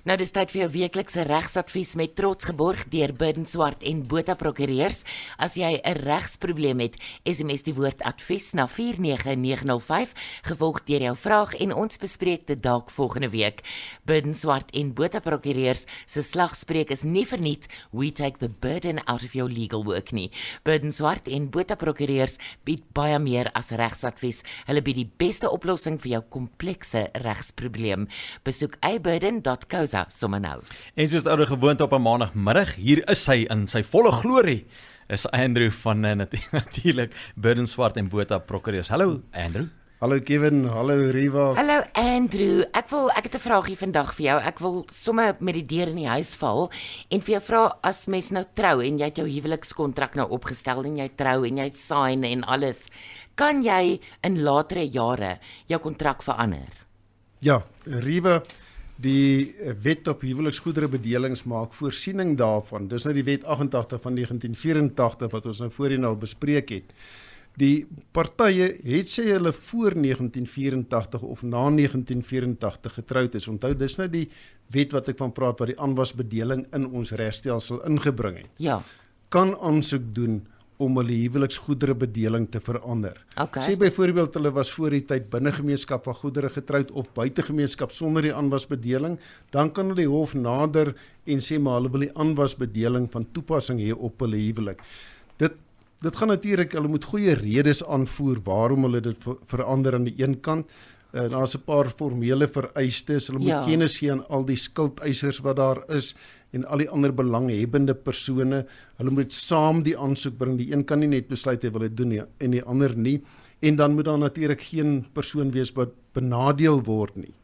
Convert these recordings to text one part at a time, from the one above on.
Nou dis tyd vir jou weeklikse regsadvies met trots geborg deur Burden Swart en Botha Prokureurs. As jy 'n regsprobleem het, SMS die woord advies na 49905 gevolg deur jou vraag en ons bespreek dit dalk volgende week. Burden Swart en Botha Prokureurs se slagspreuk is nie verniet, we take the burden out of your legal work nie. Burden Swart en Botha Prokureurs bied baie meer as regsadvies. Hulle bied die beste oplossing vir jou komplekse regsprobleem. Besoek iburden.co sommer nou. En soos oude gewoonte op 'n maandagmiddag, hier is hy in sy volle glorie, is Andrew van natuurlik Burden Swart en Botha Prokureurs. Hallo Andrew. Hallo Kevin, hallo Riva. Hallo Andrew, ek het 'n vraagie vandag vir jou. Ek wil sommer met die deur in die huis val en vir jou vra, as mens nou trou en jy het jou huwelikskontrak nou opgestel en jy trou en jy sign en alles, kan jy in latere jare jou kontrak verander? Ja, Riva, die wet op huweliksgoederebedelings maak voorsiening daarvan. Dis nou die wet 88 van 1984 wat ons nou voorheen al bespreek het. Die partye het sê hulle voor 1984 of na 1984 getroud is. Onthou, dis nou die wet wat ek van praat wat die aanwasbedeling in ons regstelsel ingebring het. Ja. Kan aansoek doen om hulle huweliksgoederebedeling te verander. Okay. Sê byvoorbeeld hulle was voor die tyd binne gemeenskap van goedere getroud of buite gemeenskap sonder die aanwasbedeling, dan kan hulle die hof nader en sê maar hulle wil die aanwasbedeling van toepassing hê op hulle huwelik. Dit gaan natuurlik, hulle moet goeie redes aanvoer waarom hulle dit verander aan die een kant. Daar's 'n paar formele vereistes, hulle moet kennis gee aan al die skuldeisers wat daar is en al die ander belanghebbende persone. Hulle moet saam die aansoek bring. Die een kan nie net besluit hy wil dit doen nie, en die ander nie. En dan moet daar natuurlik geen persoon wees wat benadeel word nie.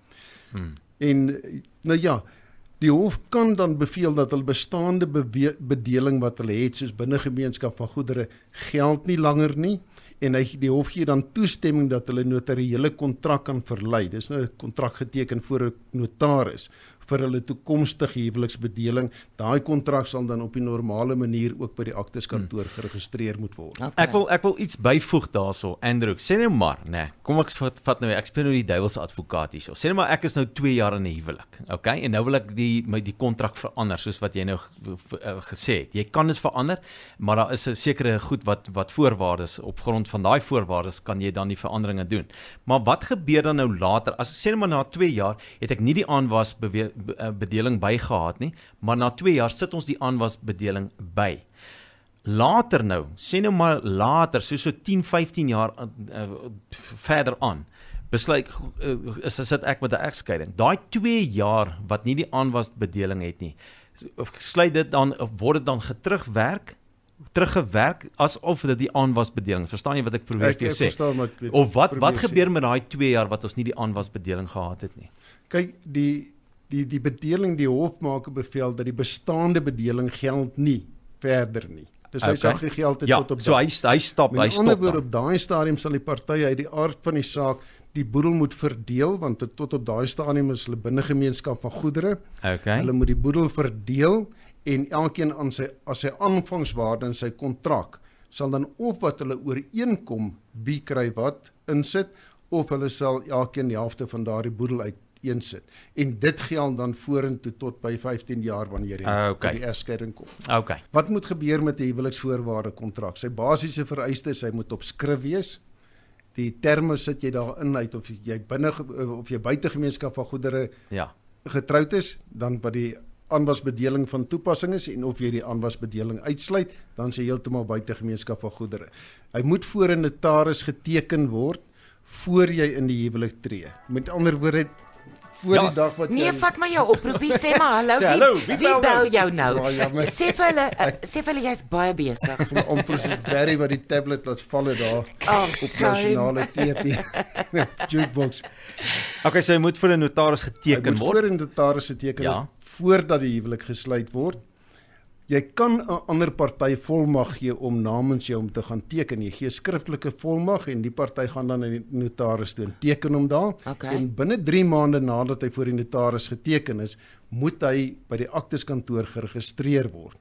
En nou ja, die hof kan dan beveel dat hulle bestaande bedeling wat hulle het, soos binne gemeenskap van goedere, geld nie langer nie. En die hof gee dan toestemming dat hulle notariële kontrak kan verlei. Dis nou 'n kontrak geteken voor 'n notaris vir hulle toekomstige huweliksbedeling. Daai kontrak sal dan op die normale manier ook by die akteskantoor geregistreer moet word. Okay. Ek wil iets byvoeg daarso, Andrew. Sê nou maar, kom ek vat nou, ek speel nou die duiwelse advokaat hierso. Sê nou maar ek is nou 2 jaar in 'n huwelik, okay? En nou wil ek die kontrak verander, soos wat jy nou gesê het. Jy kan dit verander, maar daar is 'n sekere goed wat voorwaardes, op grond van daai voorwaardes kan jy dan die veranderinge doen. Maar wat gebeur dan nou later? As sê nou maar na 2 jaar het ek nie die aanwasbedeling bygehad nie, maar na 2 jaar sit ons die aanwasbedeling by. Later nou, sê nou maar later, so 10, 15 jaar verder aan, besluit, sit ek met 'n egskeiding. Daai 2 jaar wat nie die aanwasbedeling het nie, sluit dit dan, word dit dan teruggewerk asof dit die aanwasbedeling. Verstaan jy wat ek probeer vir jou sê? Verstaan wat ek Of wat gebeur met daai 2 jaar wat ons nie die aanwasbedeling gehad het nie? Kyk, die bedeling, die hof maak 'n bevel dat die bestaande bedeling geld nie verder nie. Dus hy sal gegeld het tot op so hy stop Met ander woorde, op daai stadium sal die partye uit die aard van die saak die boedel moet verdeel, want tot op daai stadium is hulle binne gemeenskap van goedere. Hulle moet die boedel verdeel en elkeen as sy aanvangswaarde in sy kontrak sal dan of wat hulle ooreenkom wie kry wat insit, of hulle sal elkeen die helfte van daardie boedel uiteensit. En dit geld dan vorentoe tot by 15 jaar wanneer jy die egskeiding kom. Wat moet gebeur met die huweliksvoorwaarde kontrak? Sy basiese vereistes, hy moet op skrif wees. Die terme sit jy daarin uit of jy buite gemeenskap van goedere getroud is, dan wat die aanwasbedeling van toepassing is, en of jy die aanwasbedeling uitsluit, dan is jy heeltemal buite gemeenskap van goedere. Hy moet voor 'n notaris geteken word voor jy in die huwelik tree. Met ander woorde, voor die dag wat Nee, vat maar jou oproep. Wie sê maar hallo? Wie bel jou nou? Sê vir hulle jy's baie besig. Amper soos Barry wat die tablet laat val daar op nasionale TV. Jukebox. So hy moet voor 'n notaris geteken word. Voor 'n notaris geteken word voordat die huwelik gesluit word. Jy kan 'n ander party volmag gee om namens jou om te gaan teken. Jy gee skriftelike volmag en die party gaan dan na die notaris toe en teken hom daar. En binne 3 maande nadat hy voor die notaris geteken is, moet hy by die akteskantoor geregistreer word.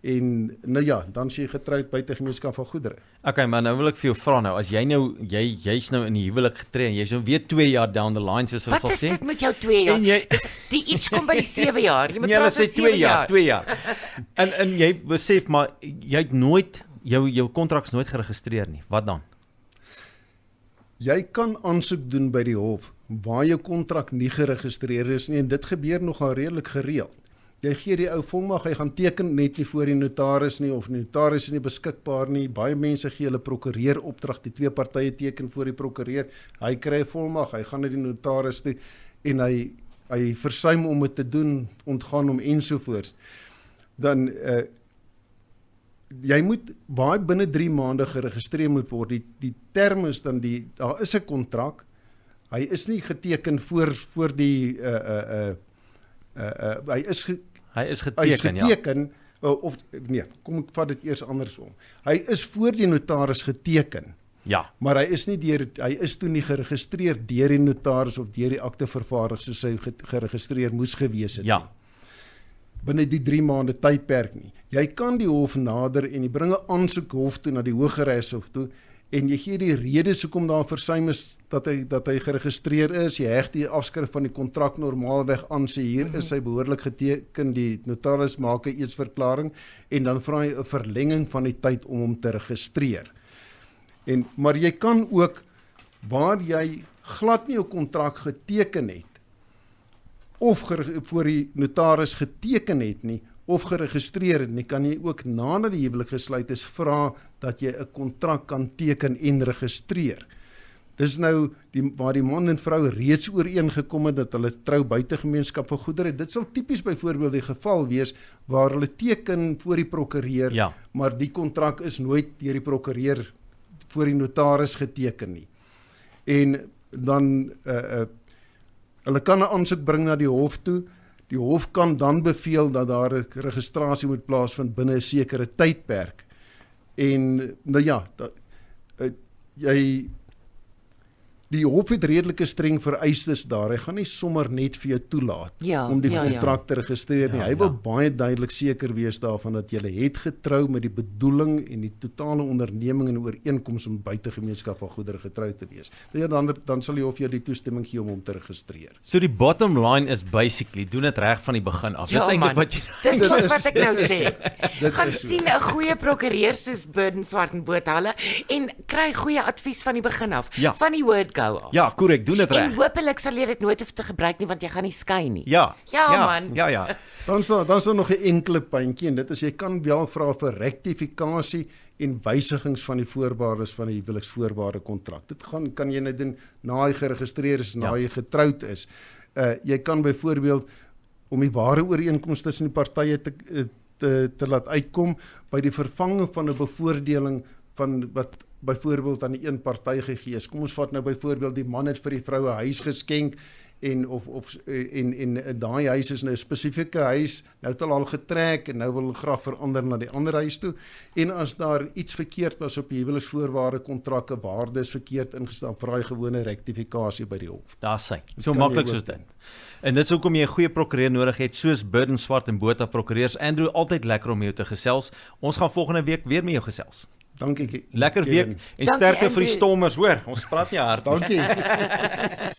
En nou ja, dan is jy getroud buite gemeenskap van goedere. Okay, maar nou wil ek vir jou vra nou, as jy nou jy's nou in die huwelik getree en jy's nou weer 2 jaar down the line soos ons Wat sal is sê. dit met jou 2 jaar? En jy Die iets kom by die 7 jaar. Jy moet Nee, hulle praat van sê 2 7 jaar, 2 jaar. En jy besef maar jy het nooit jou kontrak's nooit geregistreer nie. Wat dan? Jy kan aansoek doen by die hof waar jou kontrak nie geregistreer is nie en dit gebeur nogal redelik gereeld. Jy gee die ou volmag, hy gaan teken net nie voor die notaris nie of die notaris is nie beskikbaar nie. Baie mense gee hulle prokureur opdrag, die twee partye teken voor die prokureur. Hy kry 'n volmag, hy gaan na die notaris toe en hy versuim om dit te doen, ontgaan hom ensovoorts. Dan jy moet baie binne 3 maande geregistreer moet word. Die term is dan daar is 'n kontrak. Hy is nie geteken voor die hy is geteken of nee, kom ek vat dit eers andersom. Hy is voor die notaris geteken. Ja. Maar hy is toe nie geregistreer deur die notaris of deur die aktevervaardiger soos hy geregistreer moes gewees het Ja. nie. Binne die 3 maande tydperk nie. Jy kan die hof nader en jy bring 'n aansoek hof toe na die Hooggeregshof toe en jy gee die redes hoekom daar versuim is dat hy geregistreer is. Jy heg die afskrif van die kontrak normaalweg aan, sê hier is hy behoorlik geteken, die notaris maak 'n eetsverklaring en dan vra hy 'n verlenging van die tyd om hom te registreer. Maar jy kan ook waar jy glad nie 'n kontrak geteken het of voor die notaris geteken het nie of geregistreer het nie, kan jy ook nadat die huwelik gesluit is vra dat jy 'n kontrak kan teken en registreer. Dis nou waar die man en vrou reeds ooreengekom het dat hulle trou buite gemeenskap van goedere. Dit sal tipies byvoorbeeld die geval wees waar hulle teken voor die prokureur, Ja. maar die kontrak is nooit deur die prokureur voor die notaris geteken nie. En dan hulle kan 'n aansoek bring na die hof toe. Die hof kan dan beveel dat daar 'n registrasie moet plaasvind binne 'n sekere tydperk. En nou ja, die hof het redelike streng vereistes daar. Hy gaan nie sommer net vir jou toelaat om die kontrak te registreer nie. Hy wil baie duidelik seker wees daarvan dat jy het getrou met die bedoeling en die totale onderneming en ooreenkoms om buite gemeenskap van goedere getroud te wees. Ja, dan sal die hof jou die toestemming gee om hom te registreer. So die bottom line is basically doen dit reg van die begin af. Dis eintlik wat jy Dis wat ek nou sê. Gaan sien 'n goeie prokureur soos Burden Swart en Botha en kry goeie advies van die begin af, van die word go af. Ja, korrek, doen dit reg. En hopelik sal jy dit nooit hoef te gebruik nie want jy gaan nie skei nie. Ja, man. Ja. Dan sal nog 'n enkele puntjie en dit is jy kan wel vra vir rektifikasie en wysigings van die voorwaardes van die huweliksvoorwaarde kontrak. Dit kan jy net doen na jy geregistreer is, na jy getroud is. Jy kan byvoorbeeld om die ware ooreenkoms tussen die partye te laat uitkom by die vervanging van 'n bevoordeling van wat byvoorbeeld aan die een party gegee is. Kom ons vat nou byvoorbeeld die man het vir die vrou 'n huis geskenk en daai huis is nou 'n spesifieke huis, nou het hulle al getrek en nou wil hulle graag verander na die ander huis toe. En as daar iets verkeerd was op die huweliksvoorwaarde kontrakke, waarde is verkeerd ingestel, vra jy gewone rektifikasie by die hof. Daar's hy. So maklik soos dit. En dit is hoekom jy 'n goeie prokureur nodig het, soos Burden Swart en Botha prokureurs. Andrew, altyd lekker om jou te gesels. Ons gaan volgende week weer met jou gesels. Dankie. Lekker week en sterkte vir die stormers, hoor. Ons praat nie hard. Dankie.